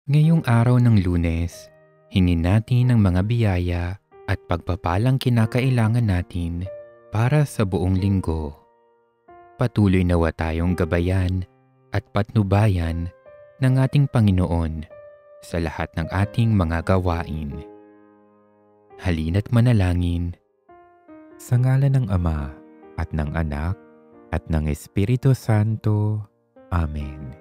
Ngayong araw ng Lunes, hingin natin ang mga biyaya at pagpapalang kinakailangan natin para sa buong linggo. Patuloy nawa tayong gabayan at patnubayan ng ating Panginoon sa lahat ng ating mga gawain. Halina't manalangin. Sa ngalan ng Ama at ng Anak at ng Espiritu Santo. Amen.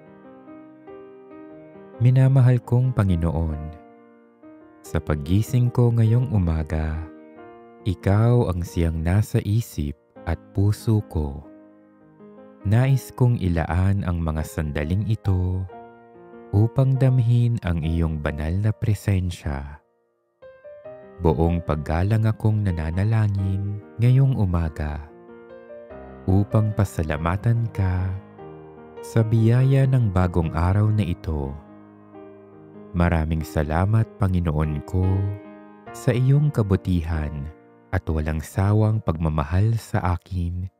Minamahal kong Panginoon, sa paggising ko ngayong umaga, Ikaw ang siyang nasa isip at puso ko. Nais kong ilaan ang mga sandaling ito upang damhin ang iyong banal na presensya. Buong paggalang akong nananalangin ngayong umaga upang pasalamatan ka sa biyaya ng bagong araw na ito. Maraming salamat, Panginoon ko, sa iyong kabutihan at walang sawang pagmamahal sa akin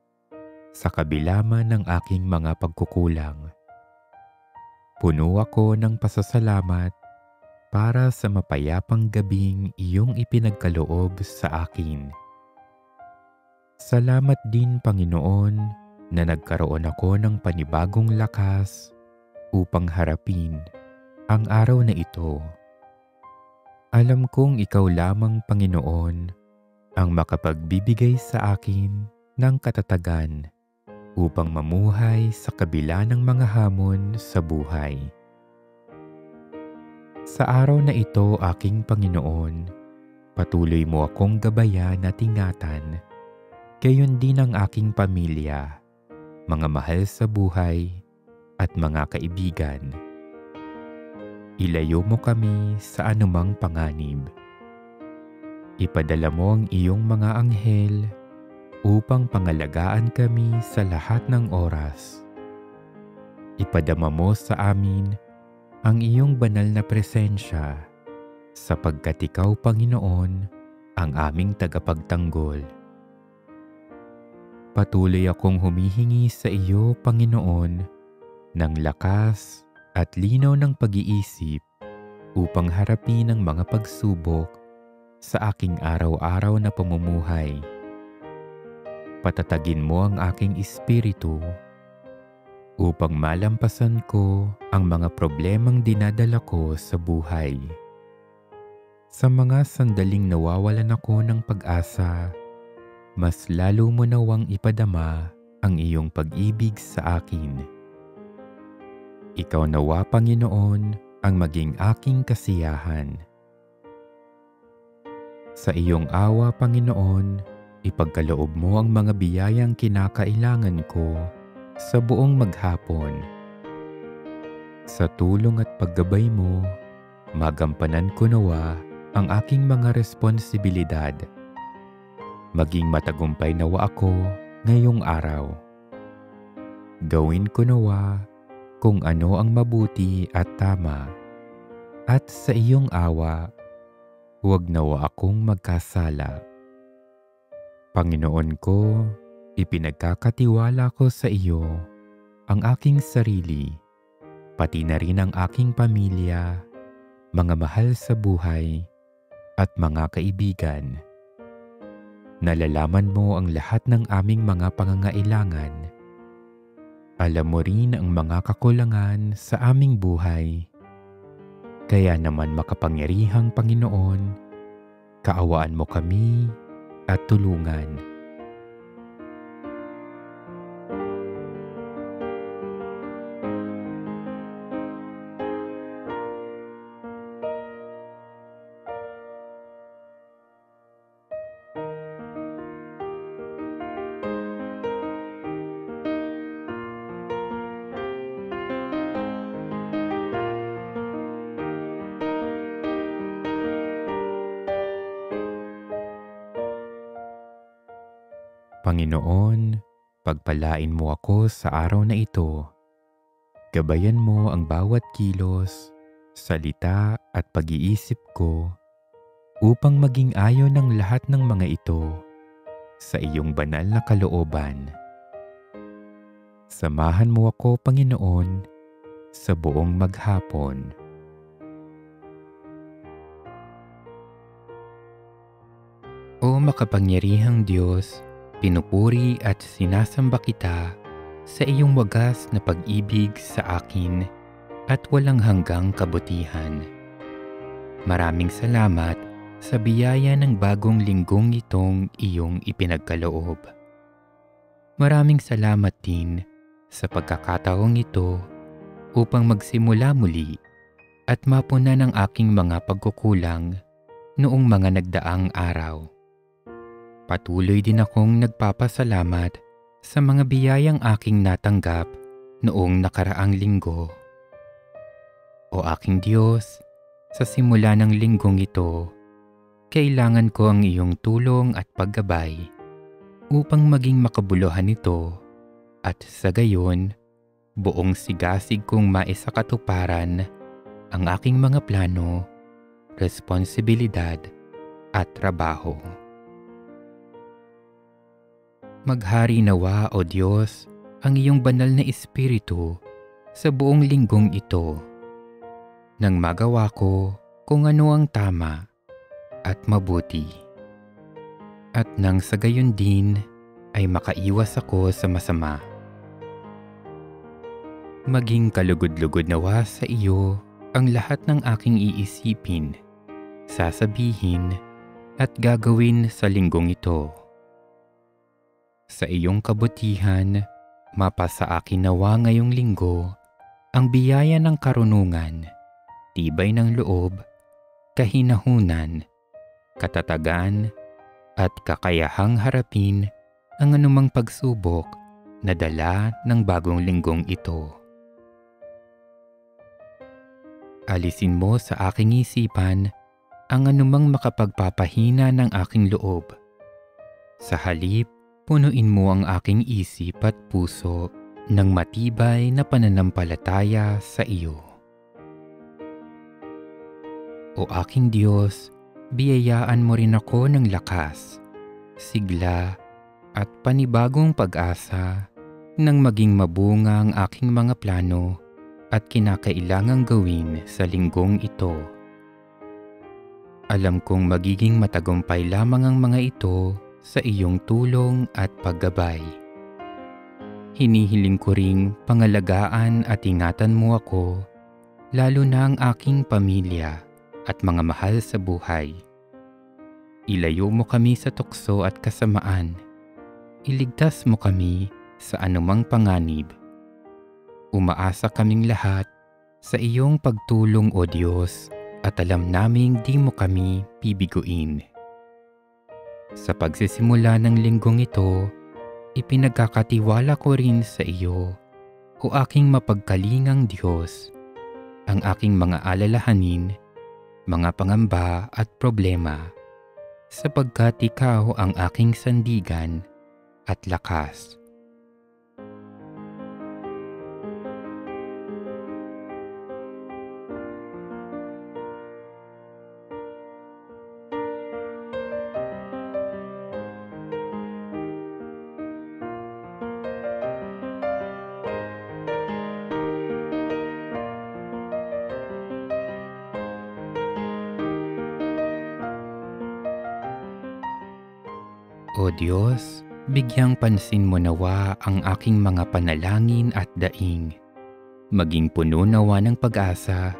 sa kabila man ng aking mga pagkukulang. Puno ako ng pasasalamat para sa mapayapang gabing iyong ipinagkaloob sa akin. Salamat din, Panginoon, na nagkaroon ako ng panibagong lakas upang harapin ang araw na ito. Alam kong ikaw lamang, Panginoon, ang makapagbibigay sa akin ng katatagan upang mamuhay sa kabila ng mga hamon sa buhay. Sa araw na ito, aking Panginoon, patuloy mo akong gabayan at ingatan, gayon din ang aking pamilya, mga mahal sa buhay at mga kaibigan. Ilayo mo kami sa anumang panganib. Ipadala mo ang iyong mga anghel upang pangalagaan kami sa lahat ng oras. Ipadama mo sa amin ang iyong banal na presensya sapagkat ikaw, Panginoon, ang aming tagapagtanggol. Patuloy akong humihingi sa iyo, Panginoon, ng lakas at linaw ng pag-iisip upang harapin ang mga pagsubok sa aking araw-araw na pamumuhay. Patatagin mo ang aking espiritu upang malampasan ko ang mga problemang dinadala ko sa buhay. Sa mga sandaling nawawalan ako ng pag-asa, mas lalo mo nawang ipadama ang iyong pag-ibig sa akin. Ikaw nawa, Panginoon, ang maging aking kasiyahan. Sa iyong awa, Panginoon, ipagkaloob mo ang mga biyayang kinakailangan ko sa buong maghapon. Sa tulong at paggabay mo, magampanan ko nawa ang aking mga responsibilidad. Maging matagumpay nawa ako ngayong araw. Gawin ko nawa kung ano ang mabuti at tama, at sa iyong awa, huwag nawa akong magkasala. Panginoon ko, ipinagkakatiwala ko sa iyo ang aking sarili, pati na rin ang aking pamilya, mga mahal sa buhay, at mga kaibigan. Nalalaman mo ang lahat ng aming mga pangangailangan. Alam mo rin ang mga kakulangan sa aming buhay. Kaya naman makapangyarihang Panginoon, kaawaan mo kami at tulungan. Panginoon, pagpalain mo ako sa araw na ito. Gabayan mo ang bawat kilos, salita at pag-iisip ko upang maging ayon ng lahat ng mga ito sa iyong banal na kalooban. Samahan mo ako, Panginoon, sa buong maghapon. makapangyarihang Diyos, pinupuri at sinasamba kita sa iyong wagas na pag-ibig sa akin at walang hanggang kabutihan. Maraming salamat sa biyaya ng bagong linggong itong iyong ipinagkaloob. Maraming salamat din sa pagkakataong ito upang magsimula muli at mapunan ang aking mga pagkukulang noong mga nagdaang araw. Patuloy din akong nagpapasalamat sa mga biyayang aking natanggap noong nakaraang linggo. O aking Diyos, sa simula ng linggong ito, kailangan ko ang iyong tulong at paggabay upang maging makabuluhan ito at sa gayon, buong sigasig kong maisakatuparan ang aking mga plano, responsibilidad at trabaho. Maghari nawa, O Diyos, ang iyong banal na espiritu sa buong linggong ito, nang magawa ko kung ano ang tama at mabuti. At nang sa gayon din ay makaiwas ako sa masama. Maging kalugod-lugod nawa sa iyo ang lahat ng aking iisipin, sasabihin at gagawin sa linggong ito. Sa iyong kabutihan, mapasa akin nawa ngayong linggo ang biyaya ng karunungan, tibay ng loob, kahinahunan, katatagan, at kakayahang harapin ang anumang pagsubok na dala ng bagong linggong ito. Alisin mo sa aking isipan ang anumang makapagpapahina ng aking loob. Sa halip, punuin mo ang aking isip at puso ng matibay na pananampalataya sa iyo. O aking Diyos, biyayaan mo rin ako ng lakas, sigla at panibagong pag-asa nang maging mabunga ang aking mga plano at kinakailangang gawin sa linggong ito. Alam kong magiging matagumpay lamang ang mga ito sa iyong tulong at paggabay. Hinihiling ko ring pangalagaan at ingatan mo ako, lalo na ang aking pamilya at mga mahal sa buhay. Ilayo mo kami sa tukso at kasamaan. Iligtas mo kami sa anumang panganib. Umaasa kaming lahat sa iyong pagtulong, O Diyos, at alam naming di mo kami bibiguin. Sa pagsisimula ng linggong ito, ipinagkakatiwala ko rin sa iyo, O aking mapagkalingang Diyos, ang aking mga alalahanin, mga pangamba at problema, sapagkat ikaw ang aking sandigan at lakas. O Diyos, bigyang pansin mo nawa ang aking mga panalangin at daing. Maging puno nawa ng pag-asa,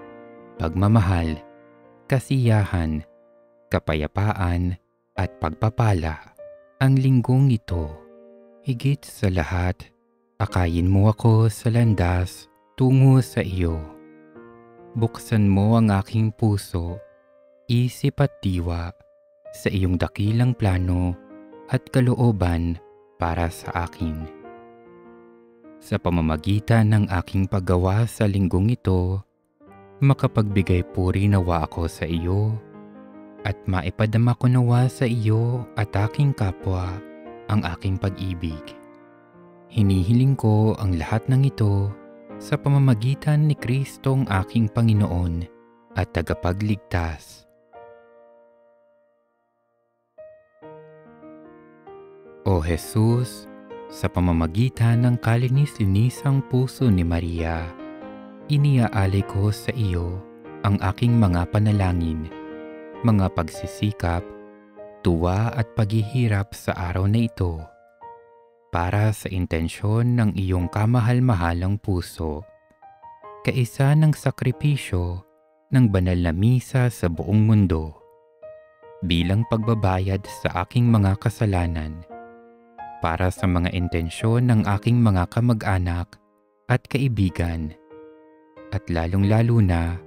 pagmamahal, kasiyahan, kapayapaan at pagpapala ang linggong ito. Higit sa lahat, akayin mo ako sa landas tungo sa iyo. Buksan mo ang aking puso, isip at diwa sa iyong dakilang plano at kalooban para sa akin. Sa pamamagitan ng aking paggawa sa linggong ito, makapagbigay puri nawa ako sa iyo at maipadama ko nawa sa iyo at aking kapwa ang aking pag-ibig. Hinihiling ko ang lahat ng ito sa pamamagitan ni Kristong aking Panginoon at tagapagligtas. O Jesus, sa pamamagitan ng kalinis-linisang puso ni Maria, iniaalay ko sa iyo ang aking mga panalangin, mga pagsisikap, tuwa at paghihirap sa araw na ito para sa intensyon ng iyong kamahal-mahalang puso, kaisa ng sakripisyo ng banal na misa sa buong mundo, bilang pagbabayad sa aking mga kasalanan, para sa mga intensyon ng aking mga kamag-anak at kaibigan, at lalong-lalo na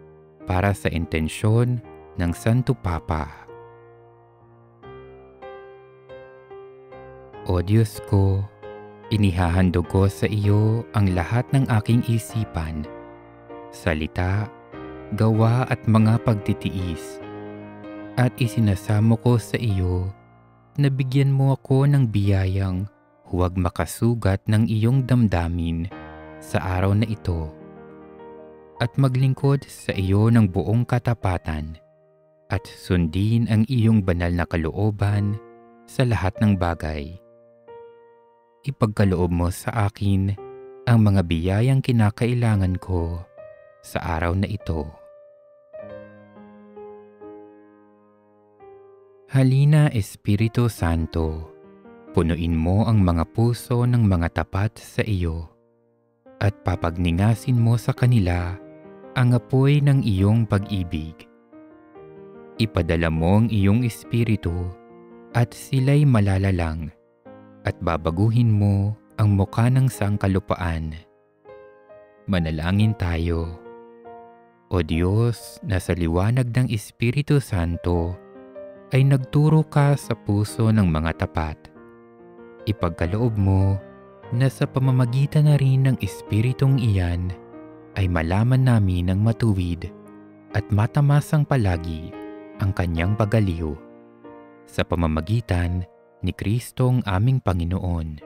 para sa intensyon ng Santo Papa. O Diyos ko, inihahandog ko sa iyo ang lahat ng aking isipan, salita, gawa at mga pagtitiis, at isinasamo ko sa iyo na bigyan mo ako ng biyayang huwag makasugat ng iyong damdamin sa araw na ito, at maglingkod sa iyo ng buong katapatan at sundin ang iyong banal na kalooban sa lahat ng bagay. Ipagkaloob mo sa akin ang mga biyayang kinakailangan ko sa araw na ito. Halina, Espiritu Santo, punuin mo ang mga puso ng mga tapat sa iyo at papagningasin mo sa kanila ang apoy ng iyong pag-ibig. Ipadala mo ang iyong Espiritu at sila'y malalalang at babaguhin mo ang mukha ng sangkalupaan. Manalangin tayo. O Diyos, na sa liwanag ng Espiritu Santo ay nagturo ka sa puso ng mga tapat. Ipagkaloob mo na sa pamamagitan na rin ng Espiritong iyan ay malaman namin ng matuwid at matamasang palagi ang kanyang pagaliw. Sa pamamagitan ni Kristong aming Panginoon.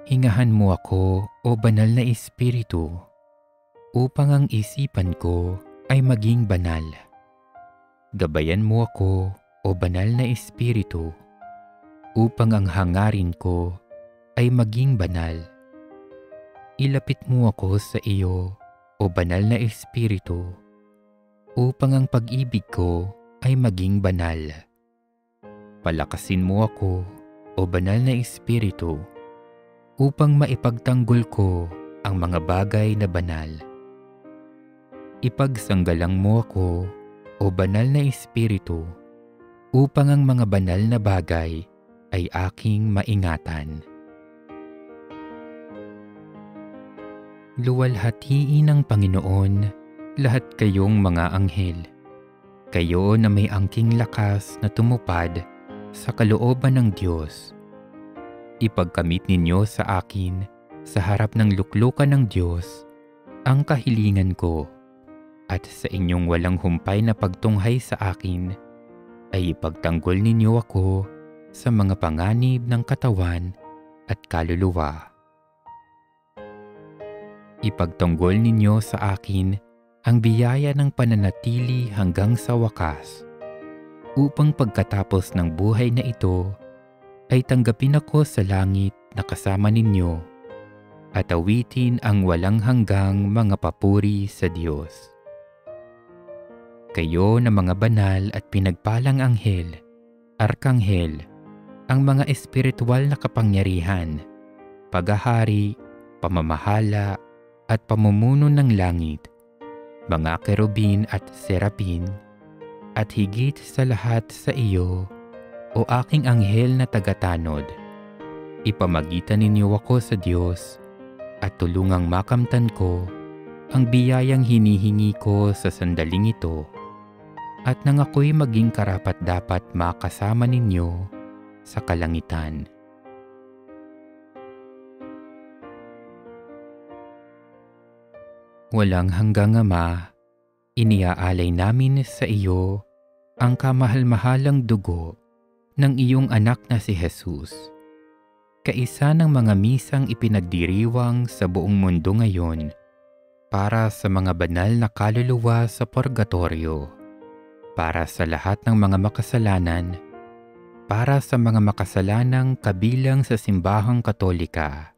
Hingahan mo ako, o banal na Espiritu, upang ang isipan ko ay maging banal. Gabayan mo ako, o banal na Espiritu, upang ang hangarin ko ay maging banal. Ilapit mo ako sa iyo, o banal na Espiritu, upang ang pag-ibig ko ay maging banal. Palakasin mo ako, o banal na Espiritu, upang maipagtanggol ko ang mga bagay na banal. Ipagsanggalang mo ako, o banal na Espiritu, upang ang mga banal na bagay ay aking maingatan. Luwalhatiin ng Panginoon lahat kayong mga anghel, kayo na may angking lakas na tumupad sa kalooban ng Diyos. Ipagkamit ninyo sa akin sa harap ng luklukan ng Diyos ang kahilingan ko, at sa inyong walang humpay na pagtunghay sa akin ay ipagtanggol ninyo ako sa mga panganib ng katawan at kaluluwa. Ipagtanggol ninyo sa akin ang biyaya ng pananatili hanggang sa wakas, upang pagkatapos ng buhay na ito ay tanggapin ako sa langit na kasama ninyo at awitin ang walang hanggang mga papuri sa Diyos. Kayo na mga banal at pinagpalang anghel, arkanghel, ang mga espiritual na kapangyarihan, paghahari, pamamahala at pamumuno ng langit, mga kerubin at serapin, at higit sa lahat sa iyo, o aking anghel na tagatanod, ipamagitan ninyo ako sa Diyos at tulungang makamtan ko ang biyayang hinihingi ko sa sandaling ito, at nang ako'y maging karapat-dapat makasama ninyo sa kalangitan. Walang hanggang Ama, iniaalay namin sa iyo ang kamahal-mahalang dugo ng iyong anak na si Jesus, kaisa ng mga misang ipinagdiriwang sa buong mundo ngayon para sa mga banal na kaluluwa sa purgatorio, para sa lahat ng mga makasalanan, para sa mga makasalanang kabilang sa simbahang Katolika,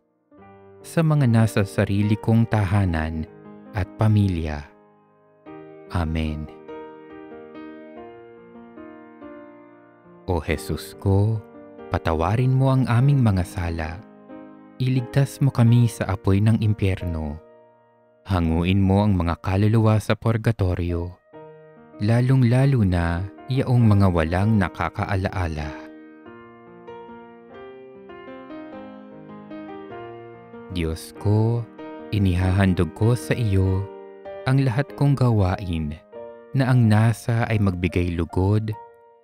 sa mga nasa sarili kong tahanan at pamilya. Amen. O Jesus ko, patawarin mo ang aming mga sala. Iligtas mo kami sa apoy ng impyerno. Hanguin mo ang mga kaluluwa sa purgatorio, lalong-lalo na yaong mga walang nakakaalaala. Diyos ko, inihahandog ko sa iyo ang lahat kong gawain na ang nasa ay magbigay lugod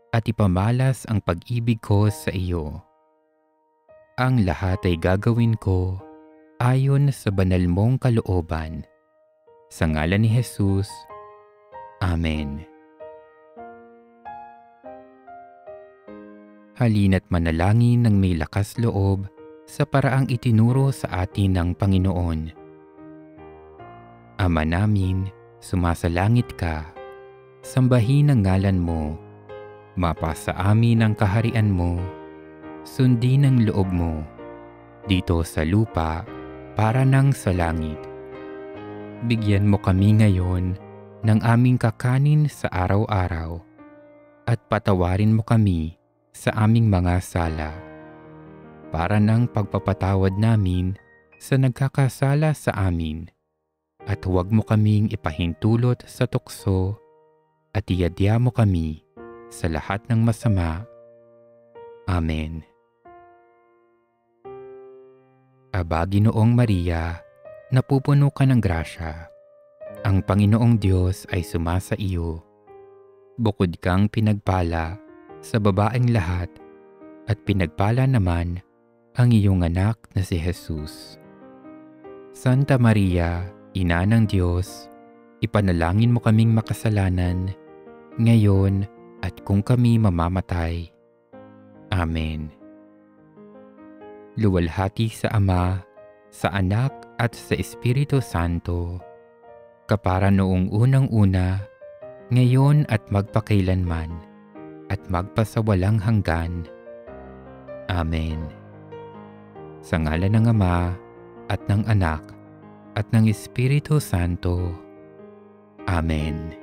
at ipamalas ang pag-ibig ko sa iyo. Ang lahat ay gagawin ko ayon sa banal mong kalooban. Sa ngalan ni Jesus, Amen. Halina't manalangin ng may lakas loob sa paraang itinuro sa atin ng Panginoon. Ama namin, sumasalangit ka. Sambahin ang ngalan mo. Mapasa amin ang kaharian mo. Sundin ang loob mo. Dito sa lupa, para nang sa langit. Bigyan mo kami ngayon ng aming kakanin sa araw-araw at patawarin mo kami sa aming mga sala para ng pagpapatawad namin sa nagkakasala sa amin at huwag mo kaming ipahintulot sa tukso at iadya mo kami sa lahat ng masama. Amen. Aba, Ginoong Maria, napupuno ka ng grasya. Ang Panginoong Diyos ay sumasa iyo. Bukod kang pinagpala sa babaeng lahat at pinagpala naman ang iyong anak na si Jesus. Santa Maria, Ina ng Diyos, ipanalangin mo kaming makasalanan, ngayon at kung kami mamamatay. Amen. Luwalhati sa Ama, sa Anak at sa Espiritu Santo, kapara noong unang-una, ngayon at magpakailanman, at magpasawalang hanggan. Amen. Sa ngalan ng Ama, at ng Anak, at ng Espiritu Santo. Amen.